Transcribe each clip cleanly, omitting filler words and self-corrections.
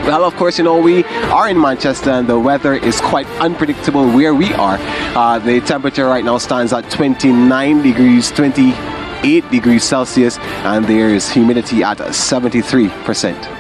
Well, of course, we are in Manchester and the weather is quite unpredictable where we are. The temperature right now stands at 28 degrees Celsius, and there is humidity at 73%.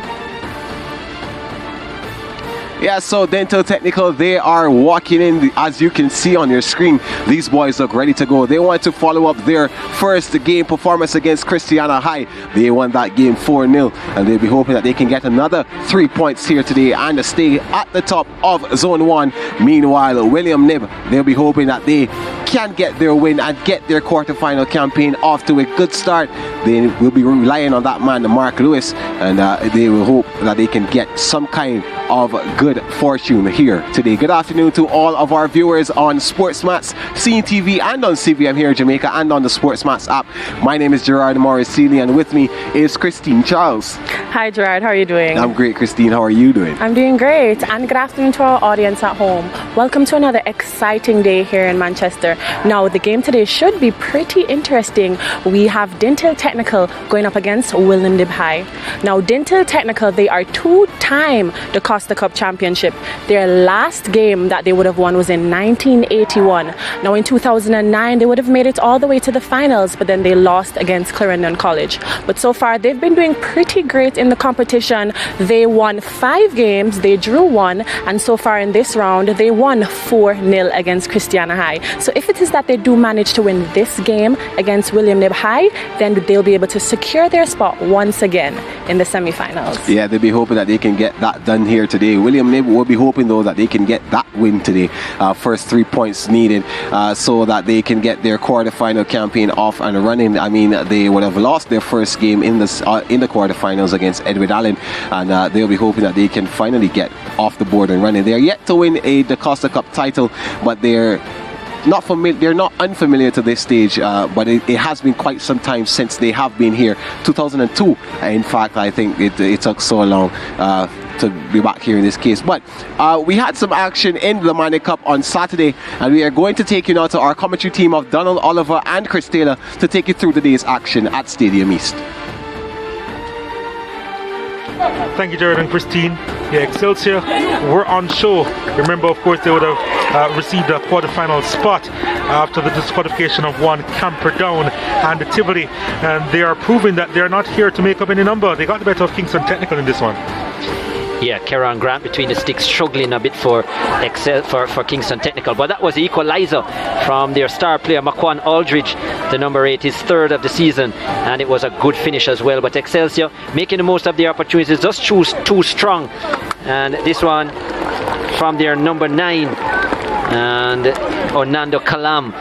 Yeah, so Dinthill Technical, they are walking in. As you can see on your screen, these boys look ready to go. They want to follow up their first game performance against Christiana High. They won that game 4-0, and they'll be hoping that they can get another 3 points here today and stay at the top of Zone 1. Meanwhile, William Knibb, they'll be hoping that they can get their win and get their quarter-final campaign off to a good start. They will be relying on that man, Mark Lewis, and they will hope that they can get some kind of good fortune here today. Good afternoon to all of our viewers on SportsMax, CEEN TV, and on CVM here in Jamaica, and on the SportsMax app. My name is Gerard Morrisini, and with me is Christine Charles. Hi Gerard, how are you doing? I'm great, Christine. How are you doing? I'm doing great, and good afternoon to our audience at home. Welcome to another exciting day here in Manchester. Now, the game today should be pretty interesting. We have Dinthill Technical going up against William Knibb High. Now, Dinthill Technical, they are two-time DaCosta Cup championship. Their last game that they would have won was in 1981. Now, in 2009, they would have made it all the way to the finals, but then they lost against Clarendon College. But so far, they've been doing pretty great in the competition. They won 5 games, they drew 1, and so far in this round, they won 4-0 against Christiana High. So if it is that they do manage to win this game against William Knibb High, then they'll be able to secure their spot once again in the semi-finals. Yeah, they'll be hoping that they can get that done here today. William Knibb will be hoping, though, that they can get that win today. First 3 points needed so that they can get their quarter-final campaign off and running. I mean, they would have lost their first game in the quarter-finals against Edwin Allen, and they'll be hoping that they can finally get off the board and running. They're yet to win a DaCosta Cup title, but they're not unfamiliar to this stage, but it has been quite some time since they have been here. 2002, in fact, I think it took so long to be back here in this case. But we had some action in the Manning Cup on Saturday, and we are going to take you now to our commentary team of Donald Oliver and Chris Taylor to take you through today's action at Stadium East. Thank you, Jared and Christine. Yeah, Excelsior were on show. Remember, of course, they would have received a quarter-final spot after the disqualification of one Camperdown and Tivoli, and they are proving that they are not here to make up any number. They got the better of Kingston Technical in this one. Yeah, Kieran Grant between the sticks, struggling a bit for Kingston Technical, but that was the equalizer from their star player Makwan Aldridge, the number 8, his 3rd of the season, and it was a good finish as well. But Excelsior making the most of their opportunities, just choose too strong, and this one from their number 9, and Orlando Kalam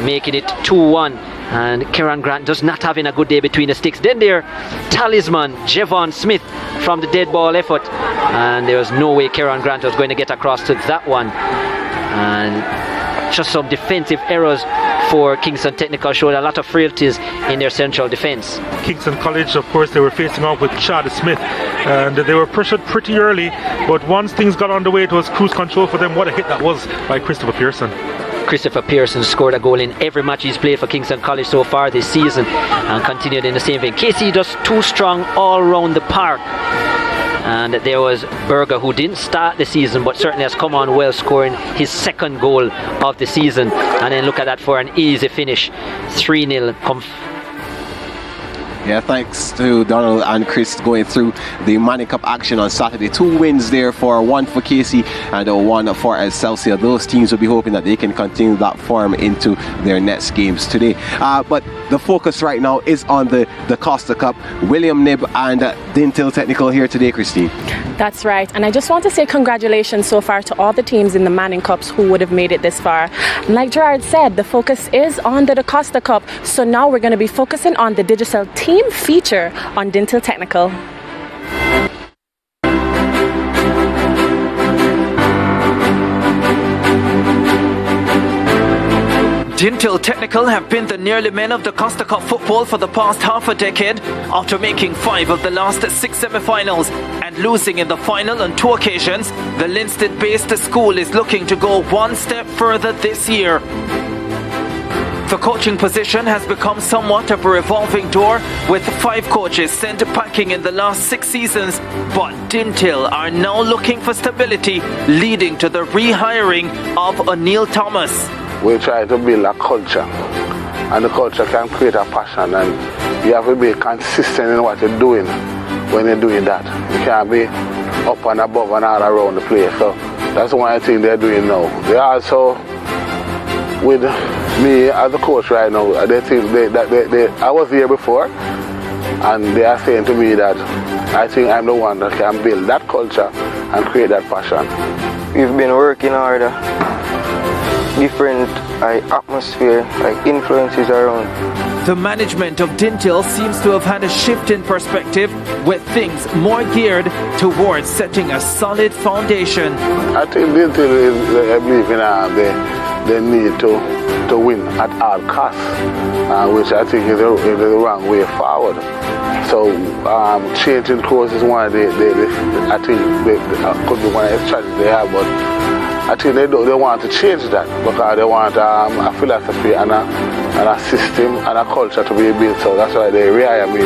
making it 2-1. And Kieran Grant does not having a good day between the sticks. Then their talisman Javon Smith from the dead ball effort, and there was no way Kieran Grant was going to get across to that one, and just some defensive errors for Kingston Technical showed a lot of frailties in their central defense. Kingston College, of course, they were facing off with Chad Smith, and they were pressured pretty early, but once things got underway, it was cruise control for them. What a hit that was by Christopher Pearson. Christopher Pearson scored a goal in every match he's played for Kingston College so far this season, and continued in the same vein. KC just too strong all around the park. And there was Berger, who didn't start the season but certainly has come on well, scoring his 2nd goal of the season. And then look at that for an easy finish, 3-0. Yeah, thanks to Donald and Chris going through the Manning Cup action on Saturday. 2 wins there, one for KC and 1 for Excelsior. Those teams will be hoping that they can continue that form into their next games today. But the focus right now is on the DaCosta Cup. William Knibb and Dinthill Technical here today, Christine. That's right, and I just want to say congratulations so far to all the teams in the Manning Cups who would have made it this far. And like Gerard said, the focus is on the DaCosta Cup, so now we're going to be focusing on the digital team feature on Dinthill Technical. Dinthill Technical have been the nearly men of DaCosta Cup football for the past half a decade, after making 5 of the last 6 semi-finals and losing in the final on 2 occasions. The Linstead-based school is looking to go one step further this year. The coaching position has become somewhat of a revolving door, with 5 coaches sent packing in the last 6 seasons, but Dinthill are now looking for stability, leading to the rehiring of O'Neill Thomas. We try to build a culture, and the culture can create a passion, and you have to be consistent in what you're doing when you're doing that. You can't be up and above and all around the place. So that's one thing they're doing now. They also, with me as a coach right now, they think I was here before, and they are saying to me that I think I'm the one that can build that culture and create that passion. We've been working hard, different atmosphere, influences around. The management of Dinthill seems to have had a shift in perspective, with things more geared towards setting a solid foundation. I think Dinthill, I believe in they need to win at all costs, which I think is the wrong way forward. So changing course is one of I think could be one of the strategies they have, but I think they want to change that because they want a philosophy and a system and a culture to be built. So that's why they rehire me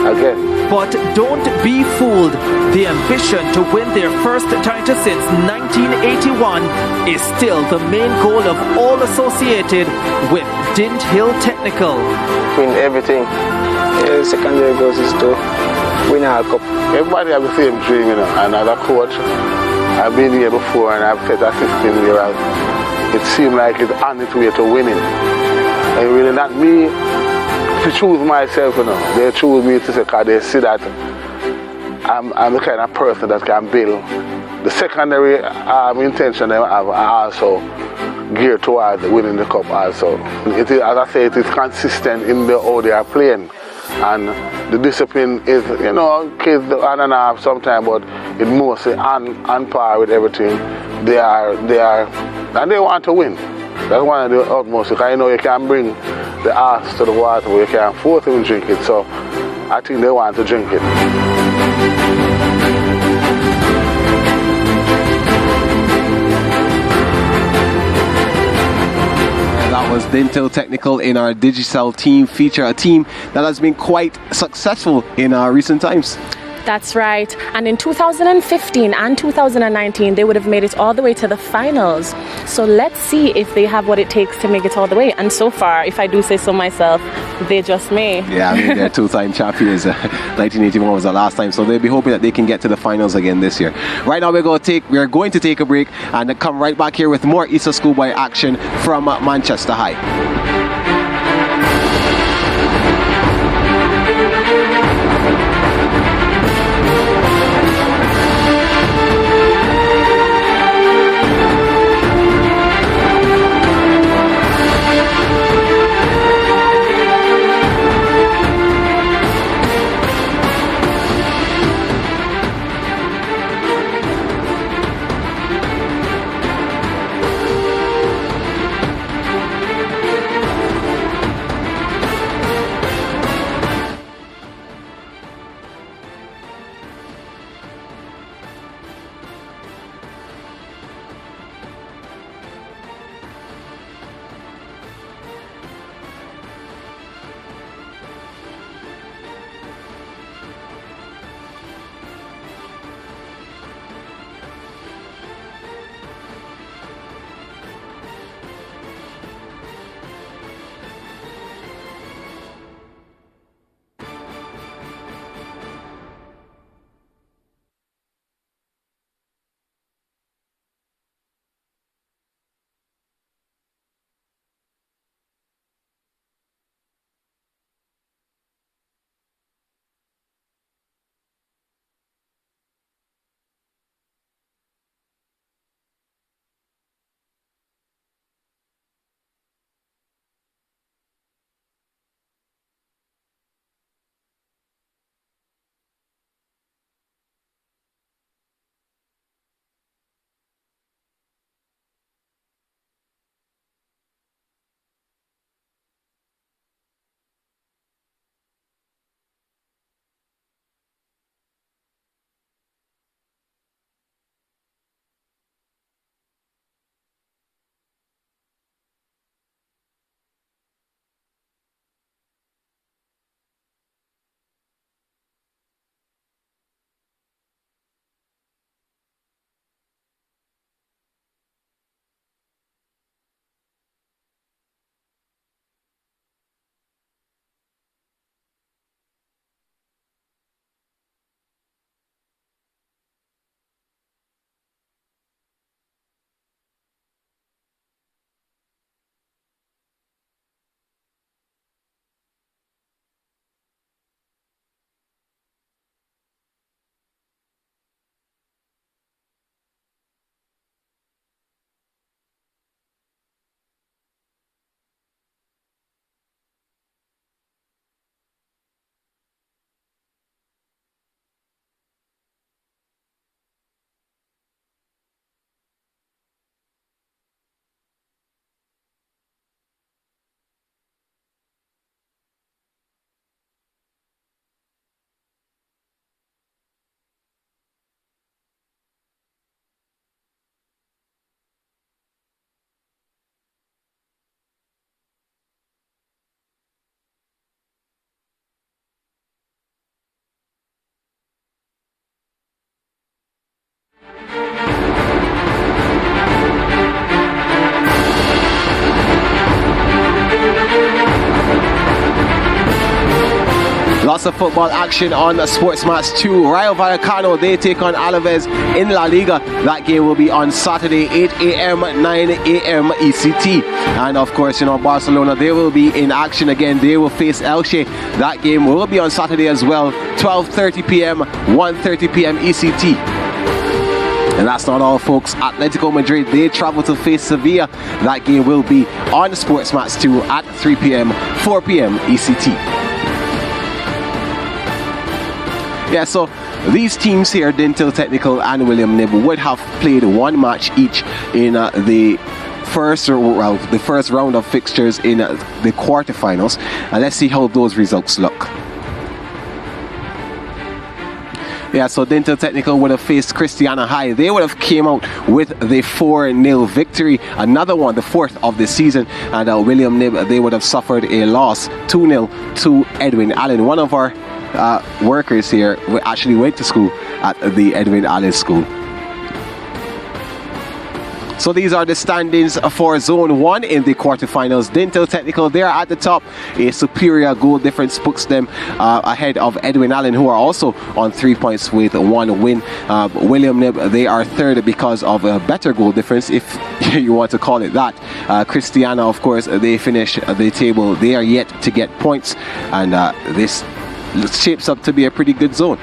again. But don't be fooled. The ambition to win their first title since 1981 is still the main goal of all associated with Dinthill Technical. Win everything. The secondary goals is to win a cup. Everybody has the same dream, and as a coach, I've been here before and I've set a system here. It seemed like it's on its way to winning. And really not me to choose myself, They choose me to say, because they see that I'm the kind of person that can build. The secondary intention I have also geared towards winning the cup also. It is, as I say, it is consistent in how they are playing. And the discipline is, kids on and off sometimes, but it's mostly on par with everything. They are, and they want to win. That's one of the utmost, because you can bring the ass to the water, but you can't force them to drink it. So I think they want to drink it. That was Dinthill Technical in our digital team feature, a team that has been quite successful in recent times. That's right. And in 2015 and 2019, they would have made it all the way to the finals. So let's see if they have what it takes to make it all the way. And so far, if I do say so myself, they just may. Yeah, they're 2-time champions. 1981 was the last time. So they'll be hoping that they can get to the finals again this year. Right now, we're going to take a break and come right back here with more ISSA Schoolboy action from Manchester High. DaCosta football action on SportsMax 2. Rayo Vallecano, they take on Alaves in La Liga. That game will be on Saturday, 8 a.m., 9 a.m. ECT. And of course, Barcelona, they will be in action again. They will face Elche. That game will be on Saturday as well, 12:30 p.m., 1:30 p.m. ECT. And that's not all, folks. Atletico Madrid, they travel to face Sevilla. That game will be on SportsMax 2 at 3 p.m., 4 p.m. ECT. Yeah, so these teams here, Dinthill Technical and William Knibb, would have played one match each in the first round of fixtures in the quarterfinals. And let's see how those results look. Yeah, so Dinthill Technical would have faced Christiana High. They would have came out with the 4-0 victory. Another one, the fourth of the season. And William Knibb, they would have suffered a loss, 2-0 to Edwin Allen. One of our workers here actually went to school at the Edwin Allen School. So these are the standings for Zone 1 in the quarterfinals. Dinthill Technical, they are at the top. A superior goal difference puts them ahead of Edwin Allen, who are also on 3 points with 1 win. William Knibb, they are third because of a better goal difference, if you want to call it that. Christiana, of course, they finish the table. They are yet to get points, and this shapes up to be a pretty good zone.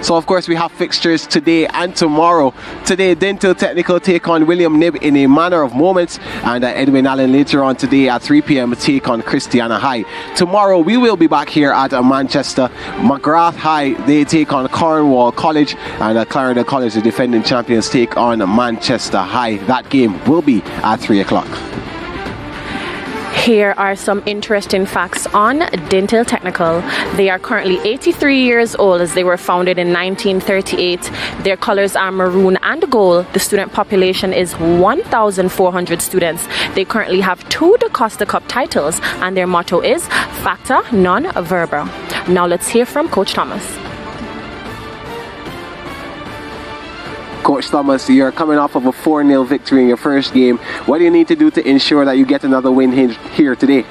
So of course we have fixtures today and tomorrow. Today, Dinthill Technical take on William Knibb in a manner of moments, and Edwin Allen later on today at 3 p.m. take on Christiana High. Tomorrow we will be back here at Manchester. McGrath High, they take on Cornwall College, and Clarendon College, the defending champions, take on Manchester High. That game will be at 3 o'clock. Here are some interesting facts on Dinthill Technical. They are currently 83 years old, as they were founded in 1938. Their colors are maroon and gold. The student population is 1,400 students. They currently have 2 DaCosta Cup titles, and their motto is Facta Non Verba. Now let's hear from Coach Thomas. Coach Thomas, you're coming off of a 4-0 victory in your first game. What do you need to do to ensure that you get another win here today?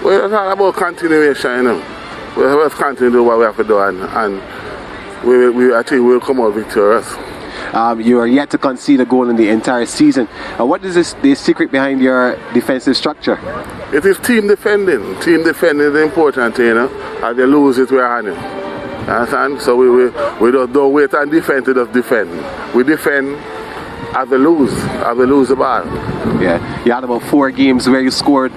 Well, it's all about continuation, We have to continue to do what we have to do, and I think we'll come out victorious. You are yet to concede a goal in the entire season. What is the secret behind your defensive structure? It is team defending. Team defending is the important thing, As they lose it, we're on it. Understand? So we don't wait and defend to just defend. We defend as we lose the ball. Yeah, you had about 4 games where you scored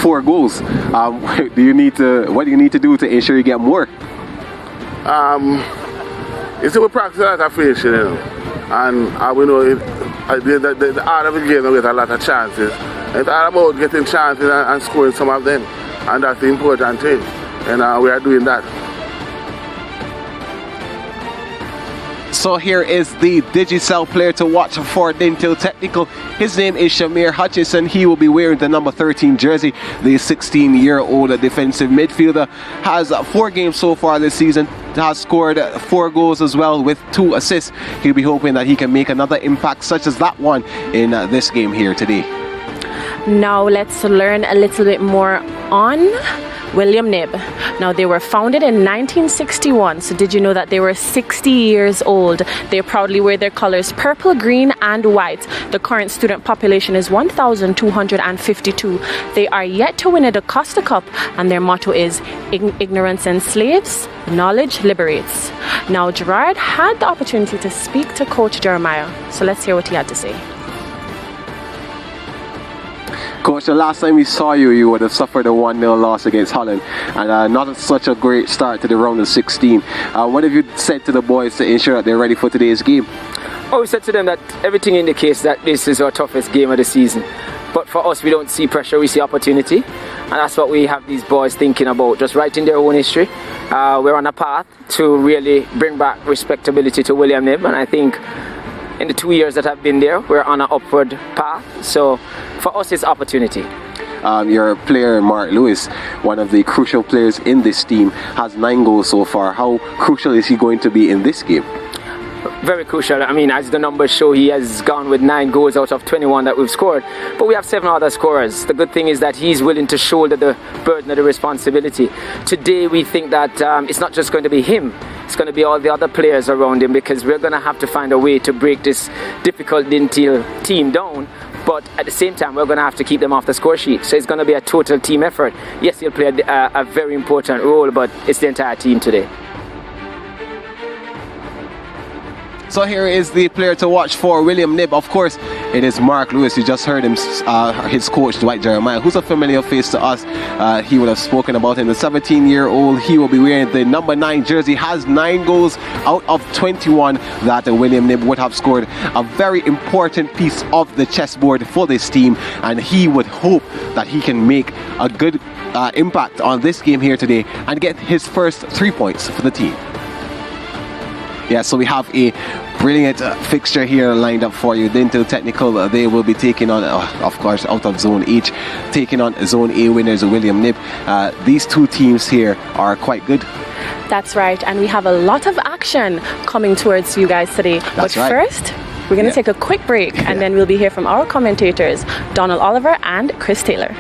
4 goals. What do you need to do to ensure you get more? You see, we practice a lot of finishing, and we know the art of the game, we get a lot of chances. It's all about getting chances and scoring some of them, and that's the important thing, and we are doing that. So here is the Digicel player to watch for Dinthill Technical. His name is Shamir Hutchison. He will be wearing the number 13 jersey. The 16-year-old defensive midfielder has 4 games so far this season. Has scored 4 goals as well with 2 assists. He'll be hoping that he can make another impact such as that one in this game here today. Now let's learn a little bit more on William Knibb. Now, they were founded in 1961, so did you know that they were 60 years old? They proudly wear their colors purple, green and white. The current student population is 1,252. They are yet to win a DaCosta Cup, and their motto is ignorance enslaves, knowledge liberates. Now, Gerard had the opportunity to speak to Coach Jeremiah, so let's hear what he had to say. Coach, the last time we saw you, you would have suffered a 1-0 loss against Holland, and not such a great start to the round of 16. What have you said to the boys to ensure that they're ready for today's game? Oh, we said to them that everything indicates that this is our toughest game of the season. But for us, we don't see pressure, we see opportunity. And that's what we have these boys thinking about, just writing their own history. We're on a path to really bring back respectability to William Knibb, and I think in the 2 years that I've been there, we're on an upward path. So for us, it's opportunity. Your player, Mark Lewis, one of the crucial players in this team, has 9 goals so far. How crucial is he going to be in this game? very crucial. I mean, as the numbers show, he has gone with 9 goals out of 21 that we've scored. But we have 7 other scorers. The good thing is that he's willing to shoulder the burden of the responsibility. Today, we think that it's not just going to be him. It's going to be all the other players around him, because we're going to have to find a way to break this difficult Dinthill team down. But at the same time, we're going to have to keep them off the score sheet. So it's going to be a total team effort. Yes, he'll play a very important role, but it's the entire team today. So here is the player to watch for William Knibb. Of course, it is Mark Lewis. You just heard him, his coach, Dwight Jeremiah, who's a familiar face to us. He would have spoken about him. The 17-year-old, he will be wearing the number 9 jersey, has 9 goals out of 21 that William Knibb would have scored. A very important piece of the chessboard for this team, and he would hope that he can make a good impact on this game here today and get his first 3 points for the team. Yeah, so we have a brilliant fixture here lined up for you. Dinthill Technical, they will be taking on, of course, out of Zone H, taking on Zone A winners William Knibb. These two teams here are quite good. That's right, and we have a lot of action coming towards you guys today. That's but right. First, we're going to take a quick break, and then we'll be here from our commentators, Donald Oliver and Chris Taylor.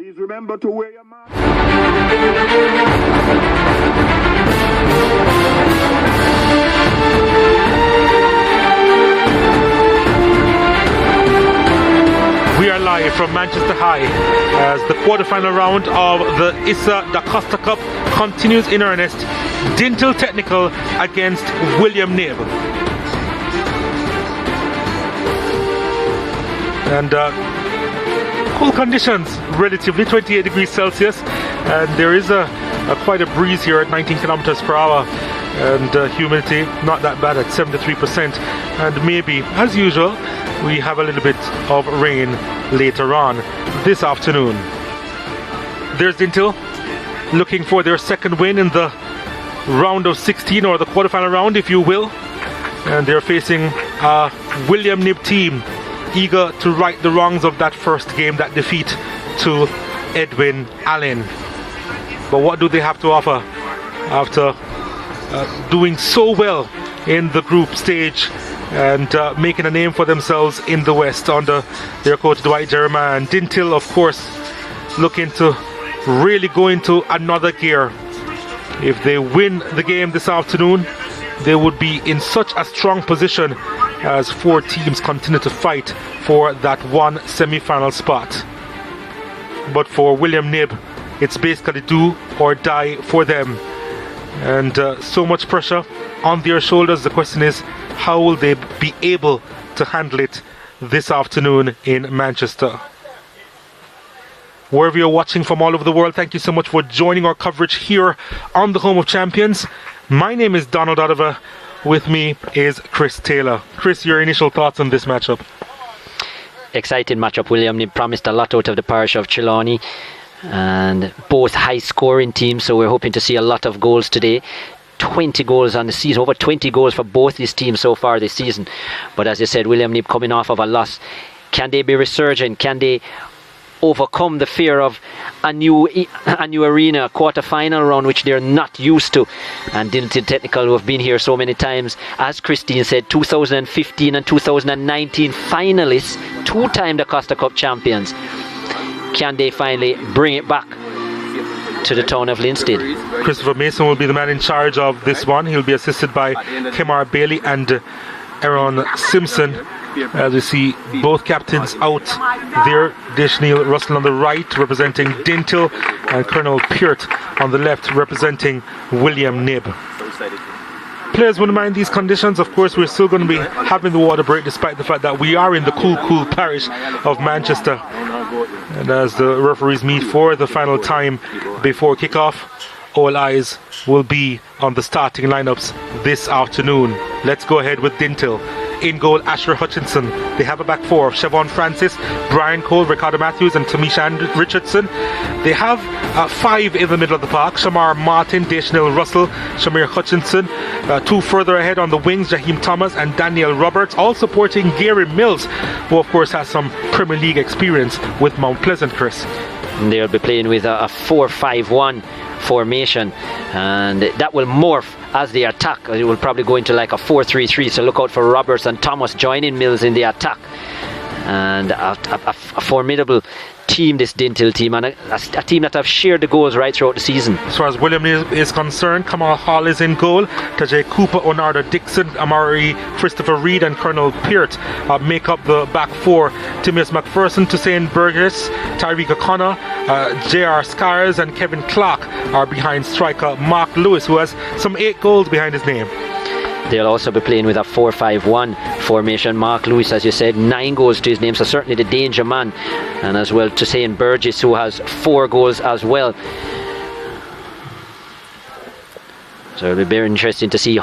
Please remember to wear your mask. We are live from Manchester High as the quarter-final round of the DaCosta Cup continues in earnest. Dinthill Technical against William Knibb. And cool conditions, relatively 28 degrees Celsius, and there is quite a breeze here at 19 kilometers per hour, and humidity not that bad at 73%, and maybe, as usual, we have a little bit of rain later on this afternoon. There's Dinthill looking for their second win in the round of 16, or the quarterfinal round if you will, and they're facing a William Knibb team eager to right the wrongs of that first game, that defeat to Edwin Allen. But what do they have to offer after doing so well in the group stage and making a name for themselves in the West under their coach Dwight Jeremiah? And Dinthill, of course, looking to really go into another gear. If they win the game this afternoon, they would be in such a strong position as four teams continue to fight for that one semi-final spot. But for William Knibb, it's basically do or die for them, and so much pressure on their shoulders. The question is, how will they be able to handle it this afternoon in Manchester? Wherever you're watching from all over the world, thank you so much for joining our coverage here on the Home of Champions. My name is Donald Oliver. With me is Chris Taylor. Chris, your initial thoughts on this matchup? Exciting matchup. William Knibb promised a lot out of the parish of Trelawney, and both high scoring teams, so we're hoping to see a lot of goals today. 20 goals on the season, over 20 goals for both these teams so far this season. But as you said, William Knibb coming off of a loss. Can they be resurgent? Can they overcome the fear of a new arena, quarter-final round, which they're not used to? And Dinthill Technical, who have been here so many times, as Christine said, 2015 and 2019 finalists, two-time DaCosta Cup champions. Can they finally bring it back to the town of Linstead? Christopher Mason will be the man in charge of this one. He'll be assisted by Kemar Bailey and Aaron Simpson. As we see both captains out there, Deshneel Russell on the right representing Dinthill, and Colonel Peart on the left representing William Knibb. Players wouldn't mind these conditions. Of course, we're still going to be having the water break despite the fact that we are in the cool parish of Manchester. And as the referees meet for the final time before kickoff, all eyes will be on the starting lineups this afternoon. Let's go ahead with Dinthill. In goal, Asher Hutchinson. They have a back four of Siobhan Francis, Brian Cole, Ricardo Matthews and Tamisha Richardson. They have five in the middle of the park: Shamar Martin, Deshneel Russell, Shamir Hutchinson. Two further ahead on the wings, Jaheim Thomas and Daniel Roberts, all supporting Gary Mills, who of course has some Premier League experience with Mount Pleasant, Chris. They'll be playing with a 4-5-1 formation, and that will morph as they attack. It will probably go into like a 4-3-3, so look out for Roberts and Thomas joining Mills in the attack. And a formidable team, this Dinthill team, and a team that have shared the goals right throughout the season. As far as William is concerned, Kamal Hall is in goal. Tajay Cooper, Onarda Dixon, Amari Christopher Reed and Colonel Peart make up the back four. Timmins McPherson, Toussaint Burgess, Tyreek O'Connor, J.R. Scars and Kevin Clark are behind striker Mark Lewis, who has some 8 goals behind his name. They'll also be playing with a 4-5-1 formation. Mark Lewis, as you said, 9 goals to his name, so certainly the danger man. And as well, Toussaint Burgess, who has 4 goals as well. So it'll be very interesting to see